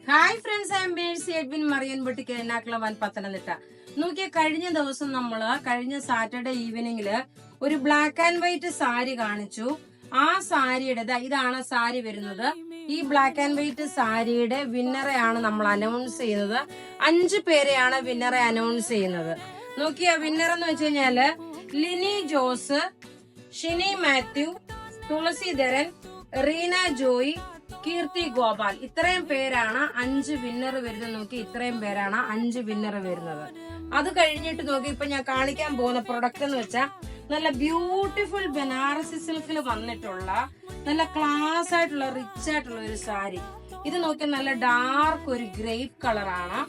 Hi friends, I am ബേഴ്സി Edwin Mariyan boutique Ernakulam Pathanamthitta. നോക്കിയ കഴിഞ്ഞ ദിവസം കഴിഞ്ഞ സാറ്റർഡേ ഈവനിങ്ങില് ഒരു ബ്ലാക്ക് ആൻഡ് വൈറ്റ് സാരി കാണിച്ചു. ആ സാരിയുടെ ഇതാണ് സാരി വരുന്നത്. ഈ ബ്ലാക്ക് ആൻഡ് വൈറ്റ് സാരിയുടെ വിന്നറെയാണ് നമ്മൾ അനൗൺസ് ചെയ്യുന്നത്. 5 പേരെയാണ് വിന്നറെ അനൗൺസ് ചെയ്യുന്നത്. നോക്കിയ വിന്നർ എന്ന് വെച്ച് കഴിഞ്ഞാല് ലിനി ജോസ്, ഷിനി മാത്യു, തുളസീധരൻ, റീന ജോയി, കീർത്തി ഗോപാൽ. ഇത്രയും പേരാണ് 5 വിന്നർ വരുന്നത്. നോക്കി, ഇത്രയും പേരാണ് 5 വിന്നർ വരുന്നത്. അത് കഴിഞ്ഞിട്ട് നോക്കി, ഇപ്പൊ ഞാൻ കാണിക്കാൻ പോകുന്ന പ്രൊഡക്റ്റ് എന്ന് വെച്ചാൽ നല്ല ബ്യൂട്ടിഫുൾ ബനാറസി സിൽക്കിൽ വന്നിട്ടുള്ള നല്ല ക്ലാസ് ആയിട്ടുള്ള റിച്ച് ആയിട്ടുള്ള ഒരു സാരി. ഇത് നോക്കി നല്ല ഡാർക്ക് ഒരു ഗ്രേപ്പ് കളറാണ്.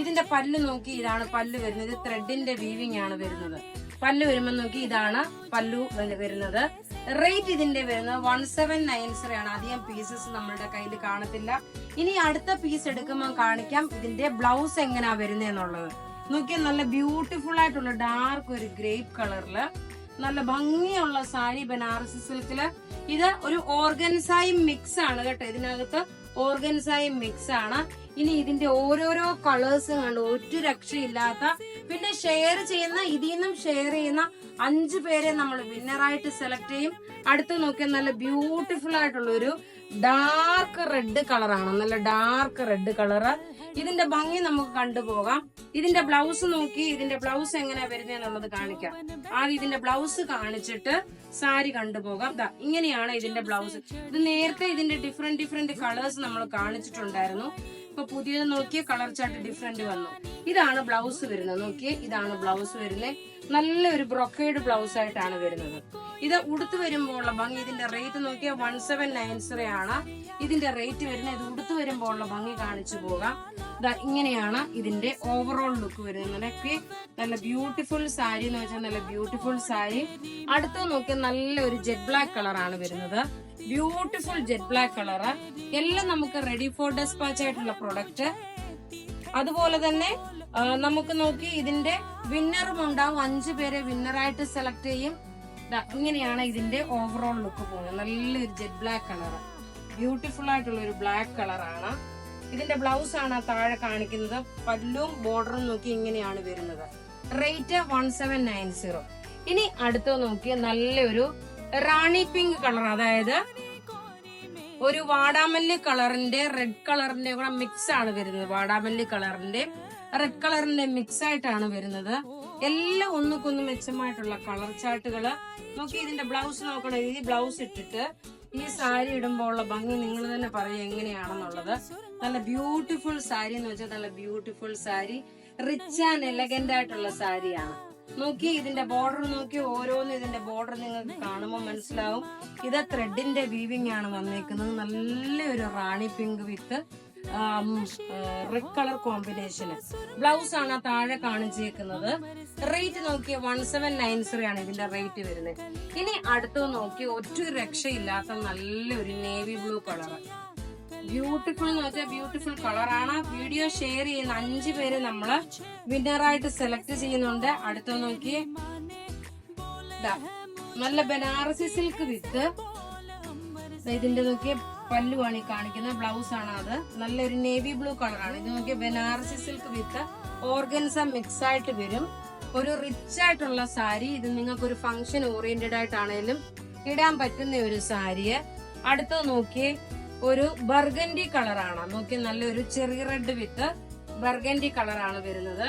ഇതിന്റെ പല്ല് നോക്കി, ഇതാണ് പല്ല് വരുന്നത്. ത്രെഡിന്റെ വീവിംഗ് ആണ് വരുന്നത്. പല്ല് വരുമ്പോ നോക്കി, ഇതാണ് പല്ലു വരുന്നത്. റേറ്റ് ഇതിന്റെ വരുന്നത് 1790 ആണ്. അധികം പീസസ് നമ്മളുടെ കയ്യിൽ കാണത്തില്ല. ഇനി അടുത്ത പീസ് എടുക്കുമ്പോൾ കാണിക്കാം ഇതിന്റെ ബ്ലൗസ് എങ്ങനെയാ വരുന്നതെന്നുള്ളത്. നോക്കിയാൽ നല്ല ബ്യൂട്ടിഫുൾ ആയിട്ടുള്ള ഡാർക്ക് ഒരു ഗ്രേപ്പ് കളറില് നല്ല ഭംഗിയുള്ള സാരി ബനാറസി സിൽക്കില്. ഇത് ഒരു ഓർഗൻസായി മിക്സ് ആണ് കേട്ടോ. ഇതിനകത്ത് ഓർഗൻസായി മിക്സ് ആണ്. ഇനി ഇതിന്റെ ഓരോരോ കളേഴ്സും കണ്ട് ഒരു രക്ഷയില്ലാത്ത, പിന്നെ ഷെയർ ചെയ്യുന്ന, ഇതിൽ നിന്നും ഷെയർ ചെയ്യുന്ന 5 പേരെ നമ്മൾ വിന്നറായിട്ട് സെലക്ട് ചെയ്യും. അടുത്ത് നോക്കിയാൽ നല്ല ബ്യൂട്ടിഫുൾ ആയിട്ടുള്ള ഒരു ഡാർക്ക് റെഡ് കളറാണ്. നല്ല ഡാർക്ക് റെഡ് കളറ്. ഇതിന്റെ ഭംഗി നമുക്ക് കണ്ടുപോകാം. ഇതിന്റെ ബ്ലൗസ് നോക്കി, ഇതിന്റെ ബ്ലൗസ് എങ്ങനെയാ വരുന്നതെന്നുള്ളത് കാണിക്കാം. ആദ്യം ഇതിന്റെ ബ്ലൗസ് കാണിച്ചിട്ട് സാരി കണ്ടുപോകാം. ഇങ്ങനെയാണ് ഇതിന്റെ ബ്ലൗസ്. ഇത് നേരത്തെ ഇതിന്റെ ഡിഫറെന്റ് കളേഴ്സ് നമ്മൾ കാണിച്ചിട്ടുണ്ടായിരുന്നു. ഇപ്പൊ പുതിയത് നോക്കിയ കളർ ചാർട്ട് ഡിഫറെന്റ് വന്നു. ഇതാണ് ബ്ലൗസ് വരുന്നത്. നോക്കിയേ, ഇതാണ് ബ്ലൗസ് വരുന്നത്. നല്ലൊരു ബ്രൊക്കേഡ് ബ്ലൗസ് ആയിട്ടാണ് വരുന്നത്. ഇത് ഉടുത്ത് വരുമ്പോൾ ഉള്ള ഭംഗി, ഇതിന്റെ റേറ്റ് നോക്കിയാൽ 1790 ആണ് ഇതിന്റെ റേറ്റ് വരുന്നത്. ഇത് ഉടുത്ത് വരുമ്പോൾ ഉള്ള ഭംഗി കാണിച്ചു പോകാം. ഇങ്ങനെയാണ് ഇതിന്റെ ഓവറോൾ ലുക്ക് വരുന്നത്. നല്ല ബ്യൂട്ടിഫുൾ സാരി എന്ന് വെച്ചാൽ നല്ല ബ്യൂട്ടിഫുൾ സാരി. അടുത്ത് നോക്കിയാൽ നല്ലൊരു ജെറ്റ് ബ്ലാക്ക് കളറാണ് വരുന്നത്. Beautiful jet black colour. എല്ലാം നമുക്ക് റെഡി ഫോർ ഡെസ്പാച്ച് ആയിട്ടുള്ള പ്രൊഡക്റ്റ്. അതുപോലെ തന്നെ നമുക്ക് നോക്കി ഇതിന്റെ വിന്നറും ഉണ്ടാവും. 5 പേരെ വിന്നറായിട്ട് സെലക്ട് ചെയ്യും. ഇങ്ങനെയാണ് ഇതിന്റെ ഓവറോൾ ലുക്ക് പോകുന്നത്. നല്ലൊരു ജെറ്റ് ബ്ലാക്ക് കളറ്, ബ്യൂട്ടിഫുൾ ആയിട്ടുള്ള ഒരു ബ്ലാക്ക് കളറാണ്. ഇതിന്റെ ബ്ലൗസ് ആണ് താഴെ കാണിക്കുന്നത്. പല്ലും ബോർഡറും നോക്കി ഇങ്ങനെയാണ് വരുന്നത്. റേറ്റ് 1790. ഇനി അടുത്ത് നോക്കിയ നല്ലൊരു റാണി പിങ്ക് കളർ, അതായത് ഒരു വാടാമല്ലി കളറിന്റെ റെഡ് കളറിന്റെ കൂടെ മിക്സ് ആണ് വരുന്നത്. വാടാമല്ലി കളറിന്റെ റെഡ് കളറിന്റെ മിക്സ് ആയിട്ടാണ് വരുന്നത്. എല്ലാം ഒന്നുകൊന്ന് മെച്ചമായിട്ടുള്ള കളർ ചാർട്ടുകള്. നോക്കി, ഇതിന്റെ ബ്ലൗസ് നോക്കണം. ഈ ബ്ലൗസ് ഇട്ടിട്ട് ഈ സാരി ഇടുമ്പോൾ ഉള്ള ഭംഗി നിങ്ങൾ തന്നെ പറയും എങ്ങനെയാണെന്നുള്ളത്. നല്ല ബ്യൂട്ടിഫുൾ സാരി എന്ന് വെച്ചാൽ നല്ല beautiful sari, rich and elegant ആയിട്ടുള്ള സാരിയാണ്. നോക്കി, ഇതിന്റെ ബോർഡർ നോക്കി, ഓരോന്നും ഇതിന്റെ ബോർഡർ നിങ്ങൾക്ക് കാണുമ്പോൾ മനസ്സിലാവും. ഇത് ത്രെഡിന്റെ വീവിംഗ് ആണ് വന്നേക്കുന്നത്. നല്ലൊരു rani pink with red colour combination. Blouse ആണ് താഴെ കാണിച്ചേക്കുന്നത്. റേറ്റ് നോക്കിയ 1790 ആണ് ഇതിന്റെ റേറ്റ് വരുന്നത്. ഇനി അടുത്ത് നോക്കി, ഒറ്റ രക്ഷയില്ലാത്ത നല്ലൊരു നേവി ബ്ലൂ കളറ്. ബ്യൂട്ടിഫുൾ എന്ന് വെച്ചാൽ ബ്യൂട്ടിഫുൾ കളറാണ്. വീഡിയോ ഷെയർ ചെയ്യുന്ന 5 പേര് നമ്മള് വിന്നറായിട്ട് സെലക്ട് ചെയ്യുന്നുണ്ട്. അടുത്ത നോക്കി, നല്ല ബനാറസി സിൽക്ക് വിത്ത് ഇതിന്റെ നോക്കിയ പല്ലുവാണ് ഈ കാണിക്കുന്നത്. ബ്ലൗസ് ആണ് അത്. നല്ലൊരു നേവി ബ്ലൂ കളറാണ്. ഇത് നോക്കിയ Banarasi silk with organza mix ആയിട്ട് വരും. ഒരു റിച്ച് ആയിട്ടുള്ള സാരി. ഇത് നിങ്ങൾക്ക് ഒരു ഫംഗ്ഷൻ ഓറിയന്റഡ് ആയിട്ടാണേലും ഇടാൻ പറ്റുന്ന ഒരു സാരിയെ. അടുത്ത നോക്കിയേ, ഒരു ബർഗൻഡി കളറാണ്. നോക്കി, നല്ലൊരു ചെറിയ റെഡ് വിത്ത് ബർഗൻഡി കളറാണ് വരുന്നത്.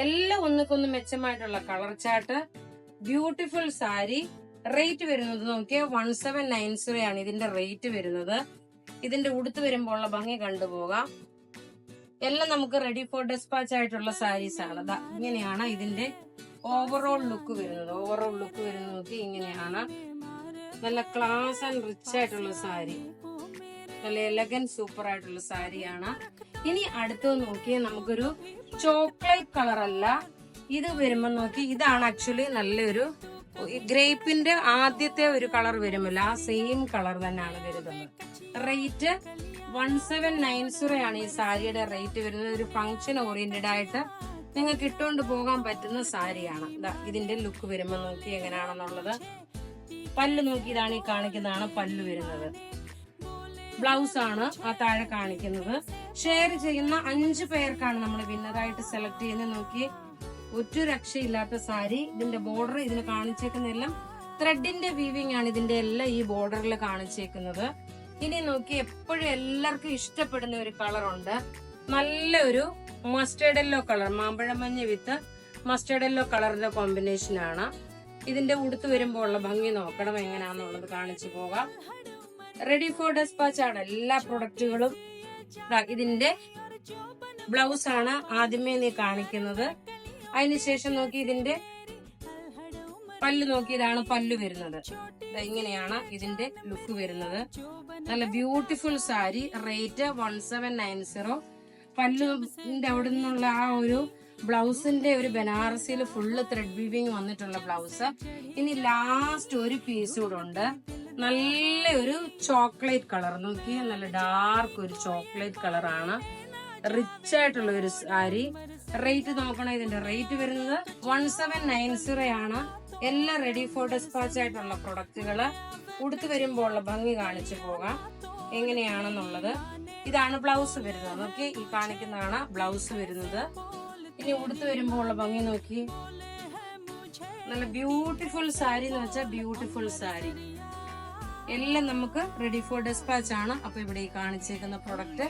എല്ലാം ഒന്നുകൊന്ന് മെച്ചമായിട്ടുള്ള colour chart, beautiful sari. Rate വരുന്നത് നോക്കിയാൽ 1790 ആണ് ഇതിന്റെ റേറ്റ് വരുന്നത്. ഇതിന്റെ ഉടുത്ത് വരുമ്പോൾ ഉള്ള ഭംഗി കണ്ടുപോകാം. എല്ലാം നമുക്ക് റെഡി ഫോർ ഡെസ്പാച്ച് ആയിട്ടുള്ള സാരീസ് ആണ്. ഇങ്ങനെയാണ് ഇതിന്റെ ഓവറോൾ ലുക്ക് വരുന്നത്. ഓവറോൾ ലുക്ക് വരുന്നത് നോക്കി ഇങ്ങനെയാണ്. നല്ല ക്ലാസ് ആൻഡ് റിച്ച് ആയിട്ടുള്ള സാരി, നല്ല എലഗൻ സൂപ്പർ ആയിട്ടുള്ള സാരിയാണ്. ഇനി അടുത്ത് നോക്കിയാൽ നമുക്കൊരു ചോക്ലേറ്റ് കളർ അല്ല, ഇത് വരുമ്പോ നോക്കി, ഇതാണ് ആക്ച്വലി നല്ലൊരു ഗ്രേപ്പിന്റെ ആദ്യത്തെ ഒരു കളർ വരുമല്ലോ, ആ സെയിം കളർ തന്നെയാണ് വരുന്നത്. റേറ്റ് 1790 ആണ് ഈ സാരിയുടെ റേറ്റ് വരുന്നത്. ഒരു ഫംഗ്ഷൻ ഓറിയന്റഡ് ആയിട്ട് നിങ്ങൾക്ക് ഇട്ടുകൊണ്ട് പോകാൻ പറ്റുന്ന സാരിയാണ്. ഇതിന്റെ ലുക്ക് വരുമ്പോ നോക്കി എങ്ങനെയാണെന്നുള്ളത്. പല്ല് നോക്കി, ഇതാണ് ഈ കാണിക്കുന്നതാണ് പല്ല് വരുന്നത്. ബ്ലൗസ് ആണ് ആ താഴെ കാണിക്കുന്നത്. ഷെയർ ചെയ്യുന്ന 5 പേർക്കാണ് നമ്മൾ വിന്നറായിട്ട് സെലക്ട് ചെയ്യുന്നത്. നോക്കി, ഒറ്റ രക്ഷയില്ലാത്ത സാരി. ഇതിന്റെ ബോർഡർ ഇതിന് കാണിച്ചേക്കുന്നതെല്ലാം ത്രെഡിന്റെ വീവിംഗ് ആണ്. ഇതിന്റെ എല്ലാം ഈ ബോർഡറിൽ കാണിച്ചേക്കുന്നത്. ഇനി നോക്കി, എപ്പോഴും എല്ലാവർക്കും ഇഷ്ടപ്പെടുന്ന ഒരു കളറുണ്ട്. നല്ലൊരു മസ്റ്റേർഡ് യെല്ലോ കളർ, മാമ്പഴമഞ്ഞ വിത്ത് മസ്റ്റേർഡ് യെല്ലോ കളറിന്റെ കോമ്പിനേഷൻ ആണ്. ഇതിന്റെ ഉടുത്ത് വരുമ്പോൾ ഉള്ള ഭംഗി നോക്കണം എങ്ങനെയാന്നുള്ളത് കാണിച്ചു പോകാം. റെഡി ഫോർ ഡെസ്പാച്ച് ആണ് എല്ലാ പ്രൊഡക്റ്റുകളും. ഇതിന്റെ ബ്ലൗസ് ആണ് ആദ്യമേ നീ കാണിക്കുന്നത്. അതിനുശേഷം നോക്കി ഇതിന്റെ പല്ല് നോക്കി, ഇതാണ് പല്ല് വരുന്നത്. ഇങ്ങനെയാണ് ഇതിന്റെ ലുക്ക് വരുന്നത്. നല്ല ബ്യൂട്ടിഫുൾ സാരി. റേറ്റ് 1790. പല്ലുവിന്റെ അവിടെ നിന്നുള്ള ആ ഒരു ബ്ലൗസിന്റെ ഒരു ബനാറസിയിൽ ഫുള്ള് ത്രെഡ് വീവിങ് വന്നിട്ടുള്ള ബ്ലൗസ്. ഇനി ലാസ്റ്റ് ഒരു പീസ് കൂടെ ഉണ്ട്. നല്ലൊരു ചോക്ലേറ്റ് കളർ. നോക്കി, നല്ല ഡാർക്ക് ഒരു ചോക്ലേറ്റ് കളറാണ്. റിച്ച് ആയിട്ടുള്ള ഒരു സാരി. റേറ്റ് നോക്കണം. ഇതിന്റെ റേറ്റ് വരുന്നത് 1790 ആണ്. എല്ലാം റെഡി ഫോർ ഡെസ്പാച്ച് ആയിട്ടുള്ള പ്രൊഡക്റ്റുകള്. ഉടുത്ത് വരുമ്പോൾ ഉള്ള ഭംഗി കാണിച്ചു പോകാം എങ്ങനെയാണെന്നുള്ളത്. ഇതാണ് ബ്ലൗസ് വരുന്നത്. നോക്കി, ഈ കാണിക്കുന്നതാണ് ബ്ലൗസ് വരുന്നത്. ഇനി ഉടുത്ത് വരുമ്പോൾ ഉള്ള ഭംഗി നോക്കി. നല്ല ബ്യൂട്ടിഫുൾ സാരി എന്ന് വെച്ചാൽ ബ്യൂട്ടിഫുൾ സാരി. എല്ലാം നമുക്ക് റെഡി ഫോർ ഡെസ്പാച്ച് ആണ്. അപ്പൊ ഇവിടെ ഈ കാണിച്ചേക്കുന്ന പ്രൊഡക്റ്റ്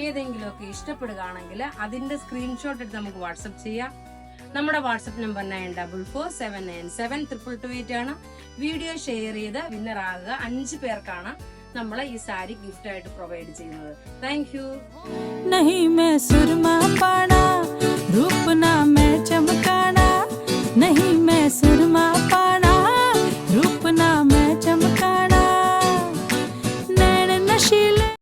ഏതെങ്കിലുമൊക്കെ ഇഷ്ടപ്പെടുകയാണെങ്കിൽ അതിന്റെ സ്ക്രീൻഷോട്ട് എടുത്ത് നമുക്ക് വാട്സപ്പ് ചെയ്യാം. നമ്മുടെ വാട്സപ്പ് നമ്പർ 9447972228 ആണ്. വീഡിയോ ഷെയർ ചെയ്ത് വിന്നർ ആകുക. 5 പേർക്കാണ് നമ്മൾ ഈ സാരി ഗിഫ്റ്റ് ആയിട്ട് പ്രൊവൈഡ് ചെയ്യുന്നത്. Thank you. नहीं मैं सुरमा पाना रूप ना मैं चमकाना नहीं